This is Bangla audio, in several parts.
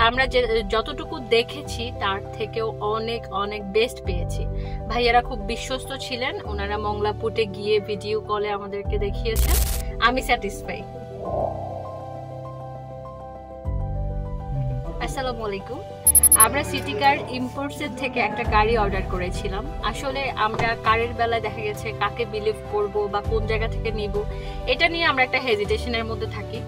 আমরা যতটুকু দেখেছি তার থেকেও অনেক অনেক বেস্ট পেয়েছি। ভাইয়ারা খুব বিশ্বস্ত ছিলেন, ওনারা মংলাপুটে গিয়ে ভিডিও কলে আমাদেরকে দেখিয়েছেন। আমি স্যাটিসফাই। আসসালামু আলাইকুম। আমরা সিটি কার ইম্পোর্টসের থেকে একটা গাড়ি অর্ডার করেছিলাম। আসলে আমরা কারের বেলায় দেখা গেছে কাকে বিলিভ করব বা কোন জায়গা থেকে নিব, এটা নিয়ে আমরা একটা হেজিটেশনের মধ্যে থাকি।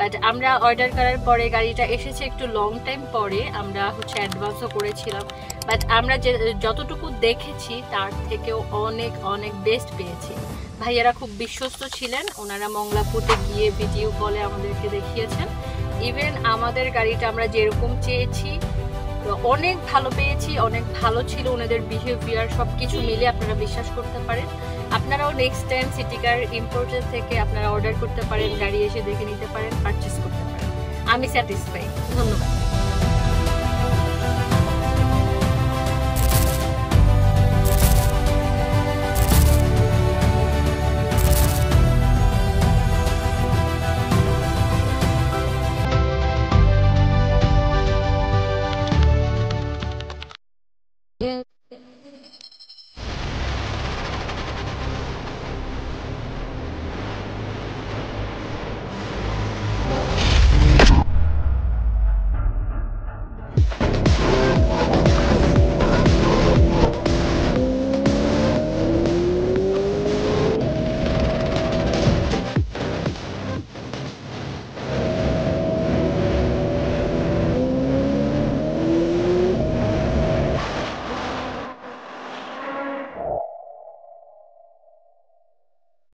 বাট আমরা অর্ডার করার পরে গাড়িটা এসেছে একটু লং টাইম পরে, আমরা অ্যাডভান্সও করেছিলাম। বাট আমরা যতটুকু দেখেছি তার থেকেও অনেক অনেক বেস্ট পেয়েছি। ভাইয়ারা খুব বিশ্বস্ত ছিলেন, ওনারা মংলাপুটে গিয়ে ভিডিও কলে আমাদেরকে দেখিয়েছেন। ইভেন আমাদের গাড়িটা আমরা যেরকম চেয়েছি অনেক ভালো পেয়েছি, অনেক ভালো ছিল ওনাদের বিহেভিয়ার, সবকিছু মিলে আপনারা বিশ্বাস করতে পারেন। আপনারাও নেক্সট টাইম সিটি কার ইম্পোর্টের থেকে আপনারা অর্ডার করতে পারেন, গাড়ি এসে দেখে নিতে পারেন, পারচেস করতে পারেন। আমি স্যাটিসফাই। ধন্যবাদ।